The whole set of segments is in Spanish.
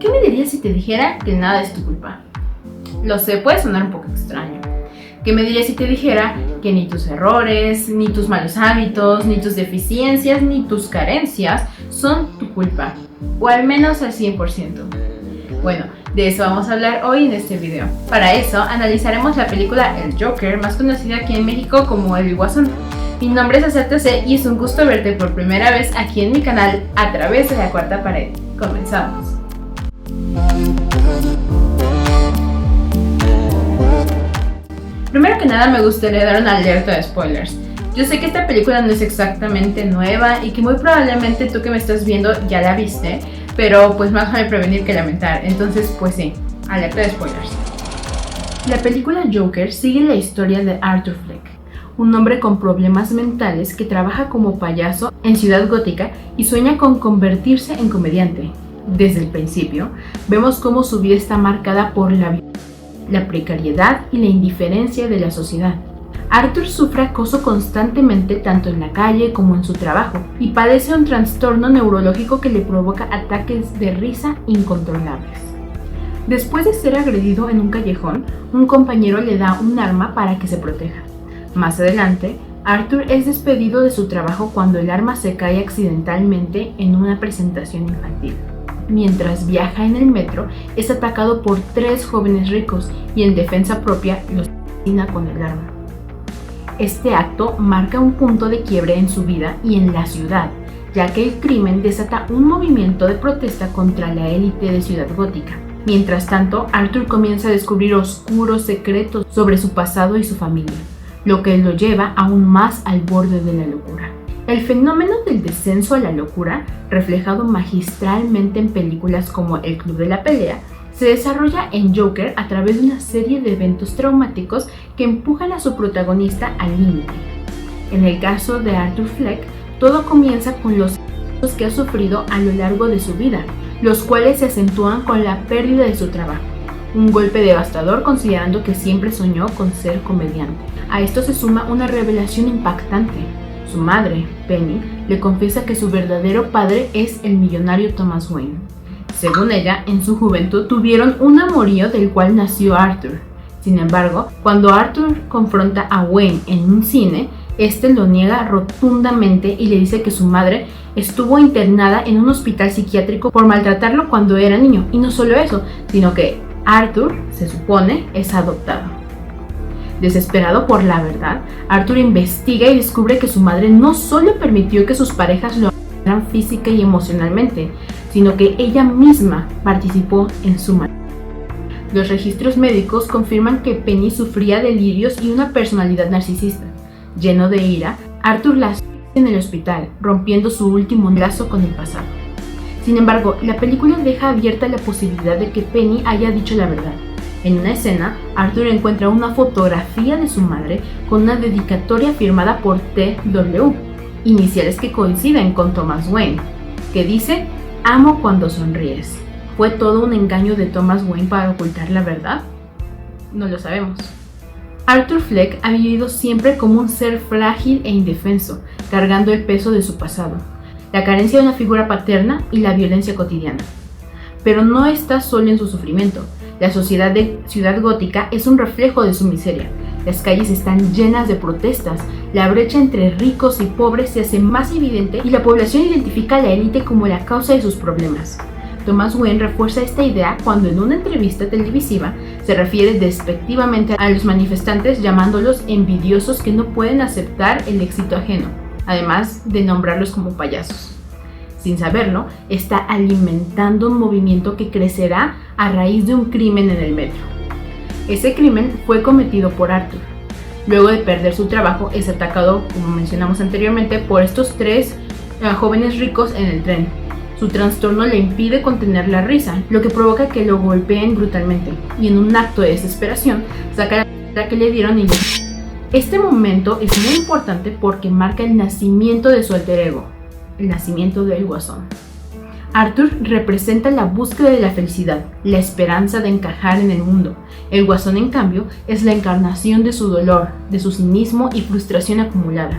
¿Qué me dirías si te dijera que nada es tu culpa? Lo sé, puede sonar un poco extraño. ¿Qué me dirías si te dijera que ni tus errores, ni tus malos hábitos, ni tus deficiencias, ni tus carencias son tu culpa? O al menos al 100%. Bueno, de eso vamos a hablar hoy en este video. Para eso, analizaremos la película El Joker, más conocida aquí en México como El Guasón. Mi nombre es AZTC y es un gusto verte por primera vez aquí en mi canal a través de la cuarta pared. Comenzamos. Primero que nada me gustaría dar una alerta de spoilers. Yo sé que esta película no es exactamente nueva y que muy probablemente tú que me estás viendo ya la viste, pero pues más vale prevenir que lamentar, entonces pues sí, alerta de spoilers. La película Joker sigue la historia de Arthur Fleck, un hombre con problemas mentales que trabaja como payaso en Ciudad Gótica y sueña con convertirse en comediante. Desde el principio, vemos cómo su vida está marcada por la precariedad y la indiferencia de la sociedad. Arthur sufre acoso constantemente tanto en la calle como en su trabajo y padece un trastorno neurológico que le provoca ataques de risa incontrolables. Después de ser agredido en un callejón, un compañero le da un arma para que se proteja. Más adelante, Arthur es despedido de su trabajo cuando el arma se cae accidentalmente en una presentación infantil. Mientras viaja en el metro, es atacado por 3 jóvenes ricos y en defensa propia los asesina con el arma. Este acto marca un punto de quiebre en su vida y en la ciudad, ya que el crimen desata un movimiento de protesta contra la élite de Ciudad Gótica. Mientras tanto, Arthur comienza a descubrir oscuros secretos sobre su pasado y su familia, lo que lo lleva aún más al borde de la locura. El fenómeno del descenso a la locura, reflejado magistralmente en películas como El Club de la Pelea, se desarrolla en Joker a través de una serie de eventos traumáticos que empujan a su protagonista al límite. En el caso de Arthur Fleck, todo comienza con los efectos que ha sufrido a lo largo de su vida, los cuales se acentúan con la pérdida de su trabajo. Un golpe devastador considerando que siempre soñó con ser comediante. A esto se suma una revelación impactante. Su madre, Penny, le confiesa que su verdadero padre es el millonario Thomas Wayne. Según ella, en su juventud tuvieron un amorío del cual nació Arthur. Sin embargo, cuando Arthur confronta a Wayne en un cine, este lo niega rotundamente y le dice que su madre estuvo internada en un hospital psiquiátrico por maltratarlo cuando era niño. Y no solo eso, sino que Arthur, se supone, es adoptado. Desesperado por la verdad, Arthur investiga y descubre que su madre no solo permitió que sus parejas lo abusaran física y emocionalmente, sino que ella misma participó en su maltrato. Los registros médicos confirman que Penny sufría delirios y una personalidad narcisista. Lleno de ira, Arthur la asfixia en el hospital, rompiendo su último lazo con el pasado. Sin embargo, la película deja abierta la posibilidad de que Penny haya dicho la verdad. En una escena, Arthur encuentra una fotografía de su madre con una dedicatoria firmada por T.W., iniciales que coinciden con Thomas Wayne, que dice: "Amo cuando sonríes". ¿Fue todo un engaño de Thomas Wayne para ocultar la verdad? No lo sabemos. Arthur Fleck ha vivido siempre como un ser frágil e indefenso, cargando el peso de su pasado, la carencia de una figura paterna y la violencia cotidiana. Pero no está solo en su sufrimiento. La sociedad de Ciudad Gótica es un reflejo de su miseria. Las calles están llenas de protestas, la brecha entre ricos y pobres se hace más evidente y la población identifica a la élite como la causa de sus problemas. Thomas Wayne refuerza esta idea cuando en una entrevista televisiva se refiere despectivamente a los manifestantes llamándolos envidiosos que no pueden aceptar el éxito ajeno, además de nombrarlos como payasos. Sin saberlo, está alimentando un movimiento que crecerá a raíz de un crimen en el metro. Ese crimen fue cometido por Arthur. Luego de perder su trabajo, es atacado, como mencionamos anteriormente, por estos 3 jóvenes ricos en el tren. Su trastorno le impide contener la risa, lo que provoca que lo golpeen brutalmente, y en un acto de desesperación, saca la pistola que le dieron y le... Este momento es muy importante porque marca el nacimiento de su alter ego, el nacimiento del Guasón. Arthur representa la búsqueda de la felicidad, la esperanza de encajar en el mundo. El Guasón, en cambio, es la encarnación de su dolor, de su cinismo y frustración acumulada.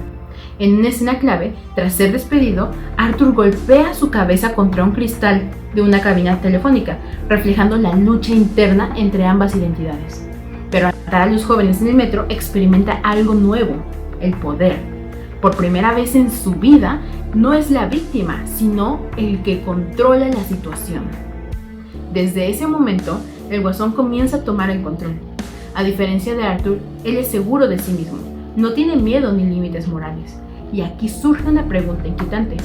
En una escena clave, tras ser despedido, Arthur golpea su cabeza contra un cristal de una cabina telefónica, reflejando la lucha interna entre ambas identidades. Pero al matar a los jóvenes en el metro, experimenta algo nuevo, el poder. Por primera vez en su vida, no es la víctima, sino el que controla la situación. Desde ese momento, el Guasón comienza a tomar el control. A diferencia de Arthur, él es seguro de sí mismo, no tiene miedo ni límites morales. Y aquí surge una pregunta inquietante: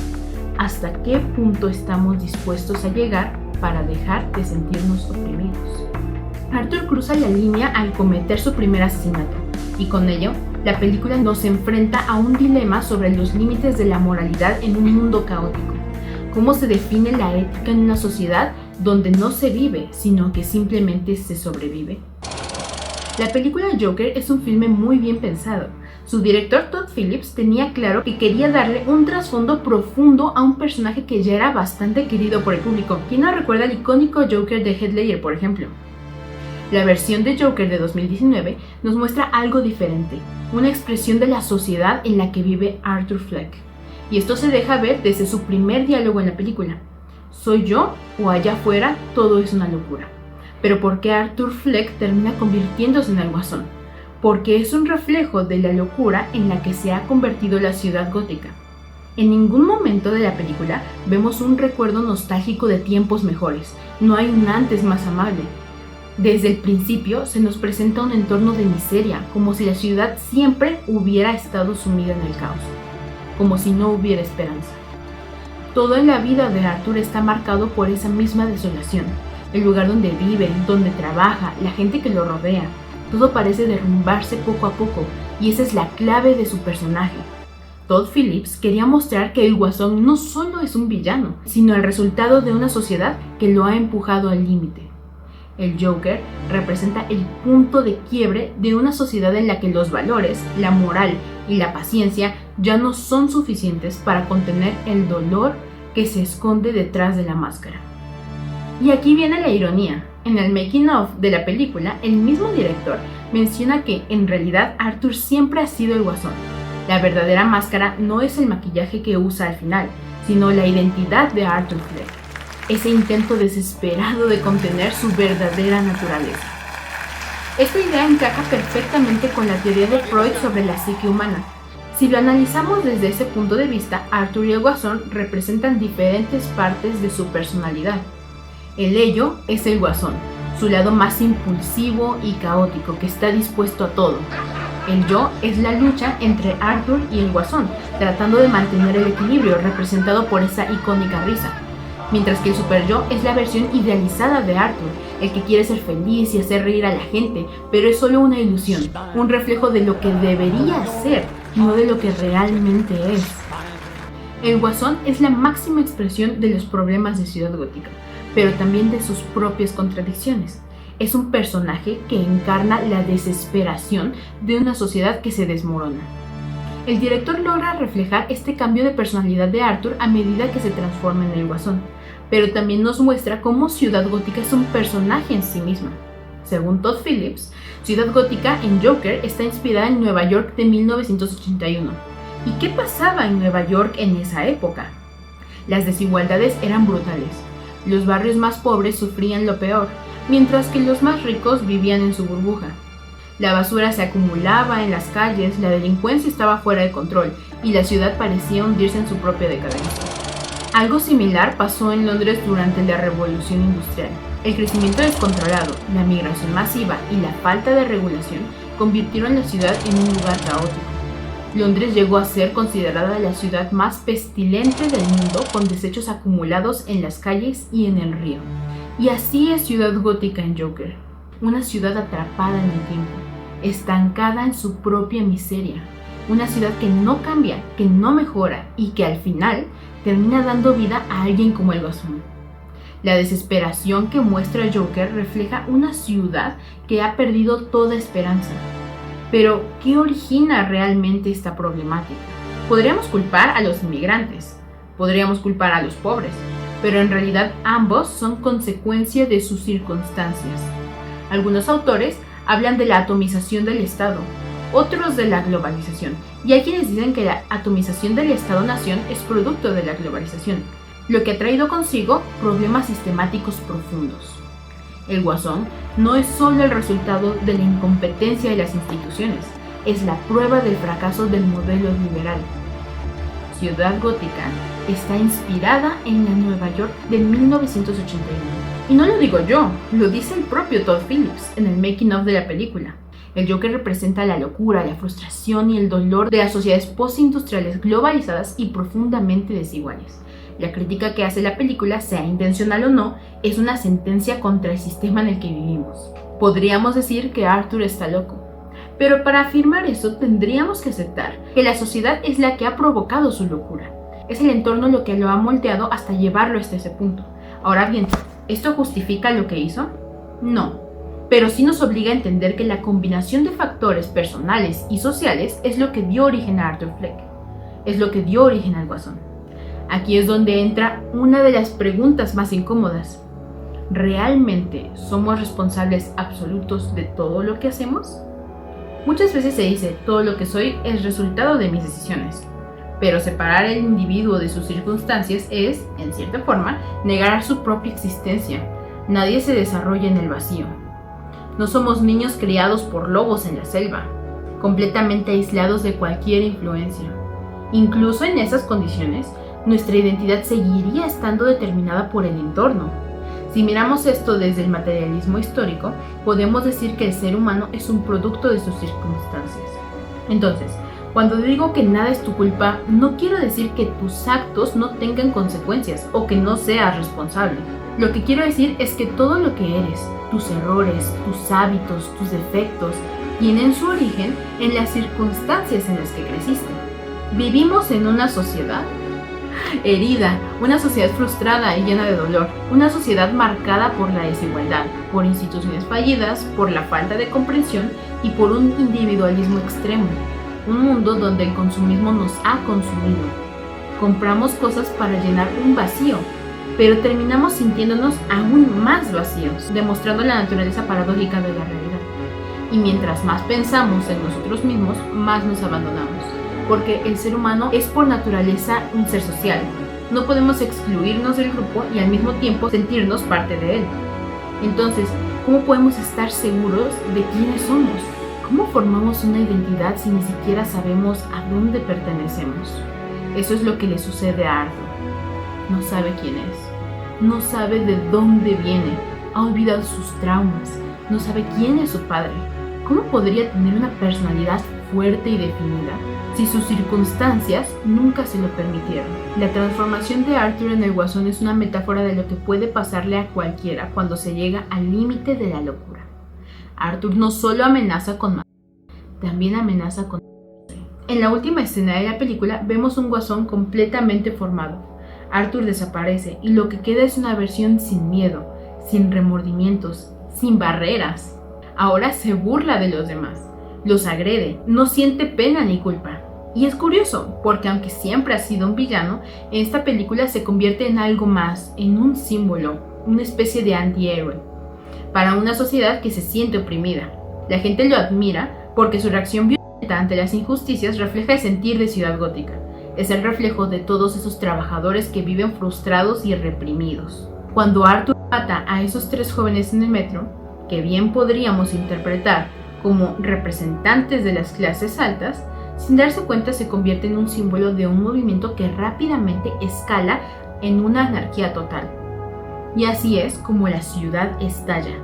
¿hasta qué punto estamos dispuestos a llegar para dejar de sentirnos oprimidos? Arthur cruza la línea al cometer su primer asesinato, y con ello, la película nos enfrenta a un dilema sobre los límites de la moralidad en un mundo caótico. ¿Cómo se define la ética en una sociedad donde no se vive, sino que simplemente se sobrevive? La película Joker es un filme muy bien pensado. Su director Todd Phillips tenía claro que quería darle un trasfondo profundo a un personaje que ya era bastante querido por el público. ¿Quién no recuerda el icónico Joker de Heath Ledger, por ejemplo? La versión de Joker de 2019 nos muestra algo diferente, una expresión de la sociedad en la que vive Arthur Fleck. Y esto se deja ver desde su primer diálogo en la película: ¿soy yo o allá afuera todo es una locura? Pero ¿por qué Arthur Fleck termina convirtiéndose en el Guasón? Porque es un reflejo de la locura en la que se ha convertido la ciudad gótica. En ningún momento de la película vemos un recuerdo nostálgico de tiempos mejores, no hay un antes más amable. Desde el principio se nos presenta un entorno de miseria, como si la ciudad siempre hubiera estado sumida en el caos, como si no hubiera esperanza. Todo en la vida de Arthur está marcado por esa misma desolación. El lugar donde vive, donde trabaja, la gente que lo rodea, todo parece derrumbarse poco a poco, y esa es la clave de su personaje. Todd Phillips quería mostrar que el Guasón no solo es un villano, sino el resultado de una sociedad que lo ha empujado al límite. El Joker representa el punto de quiebre de una sociedad en la que los valores, la moral y la paciencia ya no son suficientes para contener el dolor que se esconde detrás de la máscara. Y aquí viene la ironía. En el making of de la película, el mismo director menciona que en realidad Arthur siempre ha sido el Guasón. La verdadera máscara no es el maquillaje que usa al final, sino la identidad de Arthur Fleck, ese intento desesperado de contener su verdadera naturaleza. Esta idea encaja perfectamente con la teoría de Freud sobre la psique humana. Si lo analizamos desde ese punto de vista, Arthur y el Guasón representan diferentes partes de su personalidad. El ello es el Guasón, su lado más impulsivo y caótico, que está dispuesto a todo. El yo es la lucha entre Arthur y el Guasón, tratando de mantener el equilibrio, representado por esa icónica risa. Mientras que el superyo es la versión idealizada de Arthur, el que quiere ser feliz y hacer reír a la gente, pero es solo una ilusión, un reflejo de lo que debería ser, no de lo que realmente es. El Guasón es la máxima expresión de los problemas de Ciudad Gótica, pero también de sus propias contradicciones. Es un personaje que encarna la desesperación de una sociedad que se desmorona. El director logra reflejar este cambio de personalidad de Arthur a medida que se transforma en el Guasón, pero también nos muestra cómo Ciudad Gótica es un personaje en sí misma. Según Todd Phillips, Ciudad Gótica en Joker está inspirada en Nueva York de 1981. ¿Y qué pasaba en Nueva York en esa época? Las desigualdades eran brutales. Los barrios más pobres sufrían lo peor, mientras que los más ricos vivían en su burbuja. La basura se acumulaba en las calles, la delincuencia estaba fuera de control y la ciudad parecía hundirse en su propia decadencia. Algo similar pasó en Londres durante la Revolución Industrial. El crecimiento descontrolado, la migración masiva y la falta de regulación convirtieron la ciudad en un lugar caótico. Londres llegó a ser considerada la ciudad más pestilente del mundo, con desechos acumulados en las calles y en el río. Y así es Ciudad Gótica en Joker, una ciudad atrapada en el tiempo, estancada en su propia miseria, una ciudad que no cambia, que no mejora y que al final termina dando vida a alguien como el Guasón. La desesperación que muestra Joker refleja una ciudad que ha perdido toda esperanza. Pero, ¿qué origina realmente esta problemática? Podríamos culpar a los inmigrantes, podríamos culpar a los pobres, pero en realidad ambos son consecuencia de sus circunstancias. Algunos autores hablan de la atomización del Estado, otros de la globalización, y hay quienes dicen que la atomización del Estado-nación es producto de la globalización, lo que ha traído consigo problemas sistemáticos profundos. El Guasón no es solo el resultado de la incompetencia de las instituciones, es la prueba del fracaso del modelo liberal. Ciudad Gótica está inspirada en la Nueva York de 1981. Y no lo digo yo, lo dice el propio Todd Phillips en el making of de la película. El Joker representa la locura, la frustración y el dolor de las sociedades postindustriales globalizadas y profundamente desiguales. La crítica que hace la película, sea intencional o no, es una sentencia contra el sistema en el que vivimos. Podríamos decir que Arthur está loco. Pero para afirmar eso tendríamos que aceptar que la sociedad es la que ha provocado su locura. Es el entorno lo que lo ha moldeado hasta llevarlo hasta ese punto. Ahora bien, ¿esto justifica lo que hizo? No, pero sí nos obliga a entender que la combinación de factores personales y sociales es lo que dio origen a Arthur Fleck. Es lo que dio origen al Guasón. Aquí es donde entra una de las preguntas más incómodas. ¿Realmente somos responsables absolutos de todo lo que hacemos? Muchas veces se dice, todo lo que soy es resultado de mis decisiones, pero separar al individuo de sus circunstancias es, en cierta forma, negar su propia existencia. Nadie se desarrolla en el vacío. No somos niños criados por lobos en la selva, completamente aislados de cualquier influencia. Incluso en esas condiciones, nuestra identidad seguiría estando determinada por el entorno. Si miramos esto desde el materialismo histórico, podemos decir que el ser humano es un producto de sus circunstancias. Entonces, cuando digo que nada es tu culpa, no quiero decir que tus actos no tengan consecuencias o que no seas responsable. Lo que quiero decir es que todo lo que eres, tus errores, tus hábitos, tus defectos, tienen su origen en las circunstancias en las que creciste. Vivimos en una sociedad herida, una sociedad frustrada y llena de dolor, una sociedad marcada por la desigualdad, por instituciones fallidas, por la falta de comprensión y por un individualismo extremo, un mundo donde el consumismo nos ha consumido. Compramos cosas para llenar un vacío, pero terminamos sintiéndonos aún más vacíos, demostrando la naturaleza paradójica de la realidad. Y mientras más pensamos en nosotros mismos, más nos abandonamos. Porque el ser humano es por naturaleza un ser social. No podemos excluirnos del grupo y al mismo tiempo sentirnos parte de él. Entonces, ¿cómo podemos estar seguros de quiénes somos? ¿Cómo formamos una identidad si ni siquiera sabemos a dónde pertenecemos? Eso es lo que le sucede a Arthur. No sabe quién es. No sabe de dónde viene. Ha olvidado sus traumas. No sabe quién es su padre. ¿Cómo podría tener una personalidad fuerte y definida si sus circunstancias nunca se lo permitieron? La transformación de Arthur en el Guasón es una metáfora de lo que puede pasarle a cualquiera cuando se llega al límite de la locura. Arthur no solo amenaza con matar, también amenaza con matarse. En la última escena de la película vemos un Guasón completamente formado. Arthur desaparece y lo que queda es una versión sin miedo, sin remordimientos, sin barreras. Ahora se burla de los demás. Los agrede, no siente pena ni culpa. Y es curioso, porque aunque siempre ha sido un villano, en esta película se convierte en algo más, en un símbolo, una especie de antihéroe, para una sociedad que se siente oprimida. La gente lo admira porque su reacción violenta ante las injusticias refleja el sentir de Ciudad Gótica. Es el reflejo de todos esos trabajadores que viven frustrados y reprimidos. Cuando Arthur mata a esos 3 jóvenes en el metro, que bien podríamos interpretar como representantes de las clases altas, sin darse cuenta se convierte en un símbolo de un movimiento que rápidamente escala en una anarquía total. Y así es como la ciudad estalla.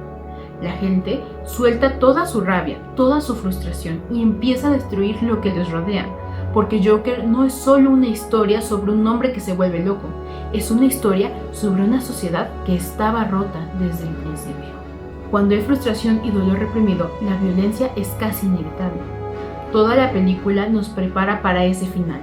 La gente suelta toda su rabia, toda su frustración y empieza a destruir lo que les rodea, porque Joker no es solo una historia sobre un hombre que se vuelve loco, es una historia sobre una sociedad que estaba rota desde el principio. Cuando hay frustración y dolor reprimido, la violencia es casi inevitable. Toda la película nos prepara para ese final,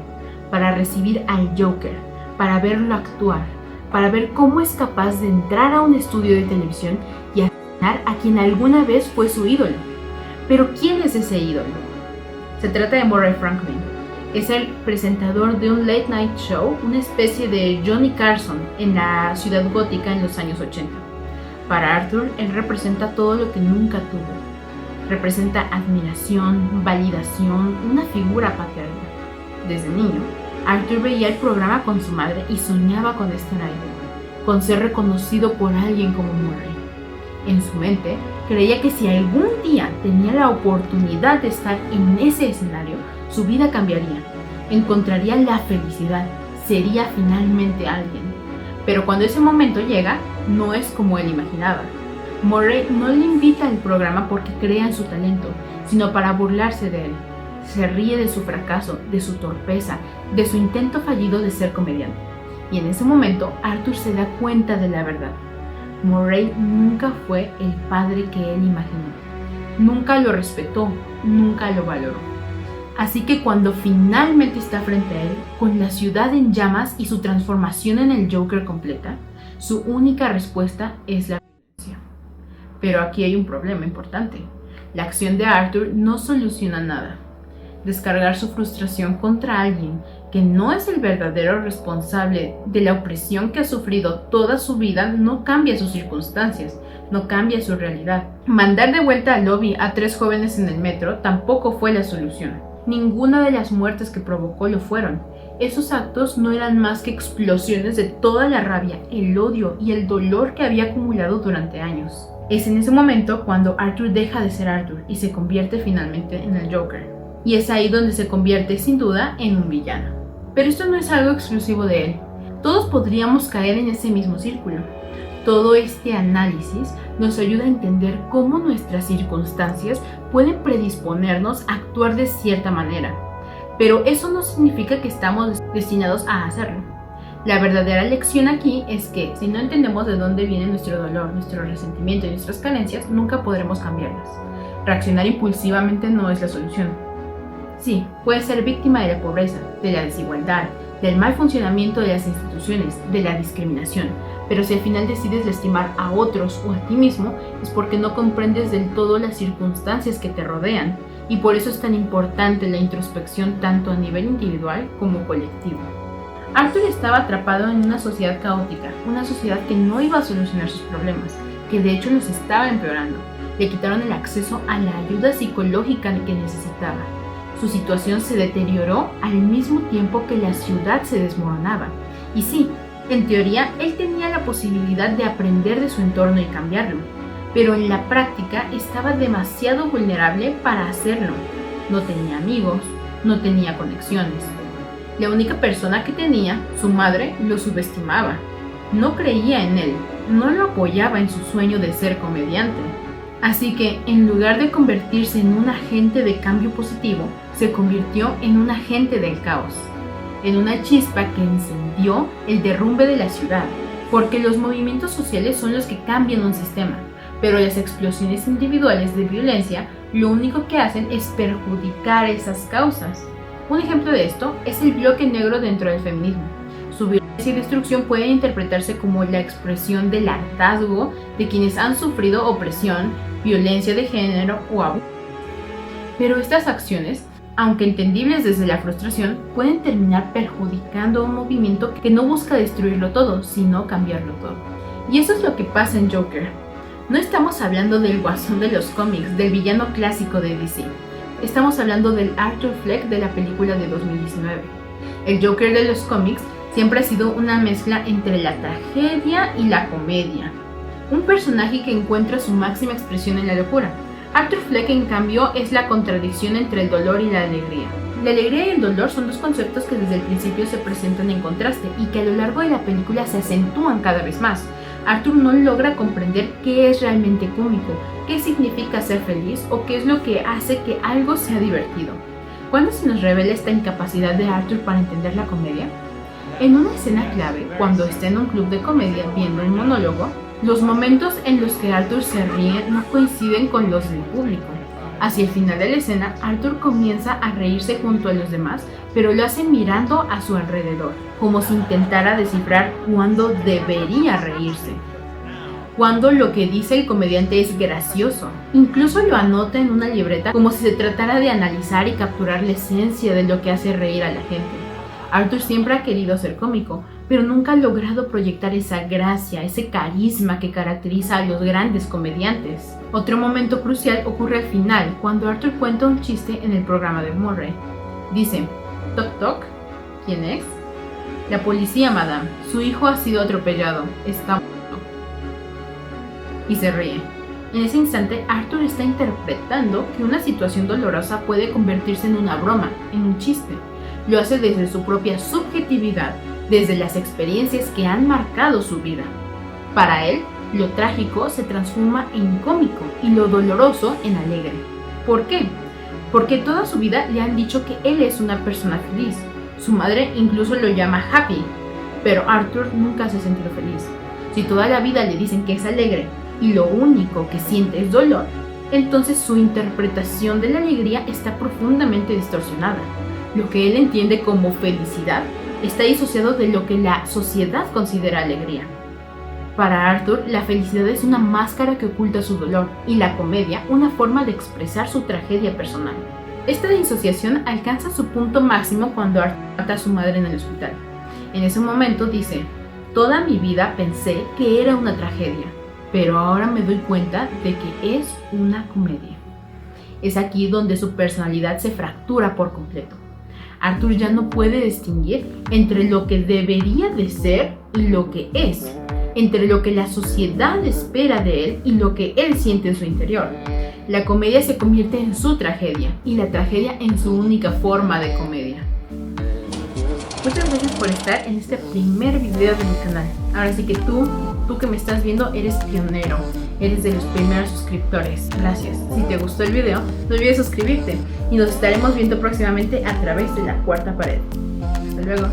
para recibir al Joker, para verlo actuar, para ver cómo es capaz de entrar a un estudio de televisión y asesinar a quien alguna vez fue su ídolo. Pero ¿quién es ese ídolo? Se trata de Murray Franklin. Es el presentador de un late night show, una especie de Johnny Carson en la Ciudad Gótica en los años 80. Para Arthur, él representa todo lo que nunca tuvo. Representa admiración, validación, una figura paterna. Desde niño, Arthur veía el programa con su madre y soñaba con estar ahí, con ser reconocido por alguien como Murray. En su mente, creía que si algún día tenía la oportunidad de estar en ese escenario, su vida cambiaría, encontraría la felicidad, sería finalmente alguien. Pero cuando ese momento llega, no es como él imaginaba. Murray no le invita al programa porque crea en su talento, sino para burlarse de él. Se ríe de su fracaso, de su torpeza, de su intento fallido de ser comediante. Y en ese momento, Arthur se da cuenta de la verdad. Murray nunca fue el padre que él imaginó. Nunca lo respetó, nunca lo valoró. Así que cuando finalmente está frente a él, con la ciudad en llamas y su transformación en el Joker completa, su única respuesta es la violencia. Pero aquí hay un problema importante. La acción de Arthur no soluciona nada. Descargar su frustración contra alguien que no es el verdadero responsable de la opresión que ha sufrido toda su vida no cambia sus circunstancias, no cambia su realidad. Mandar de vuelta al lobby a 3 jóvenes en el metro tampoco fue la solución. Ninguna de las muertes que provocó lo fueron. Esos actos no eran más que explosiones de toda la rabia, el odio y el dolor que había acumulado durante años. Es en ese momento cuando Arthur deja de ser Arthur y se convierte finalmente en el Joker. Y es ahí donde se convierte sin duda en un villano. Pero esto no es algo exclusivo de él. Todos podríamos caer en ese mismo círculo. Todo este análisis nos ayuda a entender cómo nuestras circunstancias pueden predisponernos a actuar de cierta manera. Pero eso no significa que estamos destinados a hacerlo. La verdadera lección aquí es que si no entendemos de dónde viene nuestro dolor, nuestro resentimiento y nuestras carencias, nunca podremos cambiarlas. Reaccionar impulsivamente no es la solución. Sí, puedes ser víctima de la pobreza, de la desigualdad, del mal funcionamiento de las instituciones, de la discriminación, pero si al final decides lastimar a otros o a ti mismo, es porque no comprendes del todo las circunstancias que te rodean, y por eso es tan importante la introspección tanto a nivel individual como colectivo. Arthur estaba atrapado en una sociedad caótica, una sociedad que no iba a solucionar sus problemas, que de hecho los estaba empeorando. Le quitaron el acceso a la ayuda psicológica que necesitaba. Su situación se deterioró al mismo tiempo que la ciudad se desmoronaba. Y sí, en teoría, él tenía la posibilidad de aprender de su entorno y cambiarlo, pero en la práctica estaba demasiado vulnerable para hacerlo. No tenía amigos, no tenía conexiones. La única persona que tenía, su madre, lo subestimaba. No creía en él, no lo apoyaba en su sueño de ser comediante. Así que, en lugar de convertirse en un agente de cambio positivo, se convirtió en un agente del caos, en una chispa que encendió el derrumbe de la ciudad, porque los movimientos sociales son los que cambian un sistema, pero las explosiones individuales de violencia lo único que hacen es perjudicar esas causas. Un ejemplo de esto es el bloque negro dentro del feminismo. Su violencia y destrucción pueden interpretarse como la expresión del hartazgo de quienes han sufrido opresión, violencia de género o abuso. Pero estas acciones, aunque entendibles desde la frustración, pueden terminar perjudicando a un movimiento que no busca destruirlo todo, sino cambiarlo todo. Y eso es lo que pasa en Joker. No estamos hablando del guasón de los cómics, del villano clásico de DC. Estamos hablando del Arthur Fleck de la película de 2019. El Joker de los cómics siempre ha sido una mezcla entre la tragedia y la comedia. Un personaje que encuentra su máxima expresión en la locura. Arthur Fleck, en cambio, es la contradicción entre el dolor y la alegría. La alegría y el dolor son dos conceptos que desde el principio se presentan en contraste y que a lo largo de la película se acentúan cada vez más. Arthur no logra comprender qué es realmente cómico, qué significa ser feliz o qué es lo que hace que algo sea divertido. ¿Cuándo se nos revela esta incapacidad de Arthur para entender la comedia? En una escena clave, cuando está en un club de comedia viendo un monólogo, los momentos en los que Arthur se ríe no coinciden con los del público. Hacia el final de la escena, Arthur comienza a reírse junto a los demás, pero lo hace mirando a su alrededor, como si intentara descifrar cuándo debería reírse. Cuando lo que dice el comediante es gracioso. Incluso lo anota en una libreta como si se tratara de analizar y capturar la esencia de lo que hace reír a la gente. Arthur siempre ha querido ser cómico, pero nunca ha logrado proyectar esa gracia, ese carisma que caracteriza a los grandes comediantes. Otro momento crucial ocurre al final, cuando Arthur cuenta un chiste en el programa de Murray. Dice: "Toc toc, ¿quién es?". "La policía, madame. Su hijo ha sido atropellado. Está muerto". Y se ríe. En ese instante, Arthur está interpretando que una situación dolorosa puede convertirse en una broma, en un chiste. Lo hace desde su propia subjetividad, desde las experiencias que han marcado su vida. Para él, lo trágico se transforma en cómico y lo doloroso en alegre. ¿Por qué? Porque toda su vida le han dicho que él es una persona feliz. Su madre incluso lo llama Happy, pero Arthur nunca se ha sentido feliz. Si toda la vida le dicen que es alegre y lo único que siente es dolor, entonces su interpretación de la alegría está profundamente distorsionada. Lo que él entiende como felicidad está disociado de lo que la sociedad considera alegría. Para Arthur, la felicidad es una máscara que oculta su dolor y la comedia una forma de expresar su tragedia personal. Esta disociación alcanza su punto máximo cuando Arthur mata a su madre en el hospital. En ese momento dice: "Toda mi vida pensé que era una tragedia, pero ahora me doy cuenta de que es una comedia". Es aquí donde su personalidad se fractura por completo. Arthur ya no puede distinguir entre lo que debería de ser y lo que es, entre lo que la sociedad espera de él y lo que él siente en su interior. La comedia se convierte en su tragedia y la tragedia en su única forma de comedia. Muchas gracias por estar en este primer video de mi canal. Ahora sí que tú que me estás viendo, eres pionero, eres de los primeros suscriptores. Gracias. Si te gustó el video, no olvides suscribirte y nos estaremos viendo próximamente a través de la cuarta pared. Hasta luego.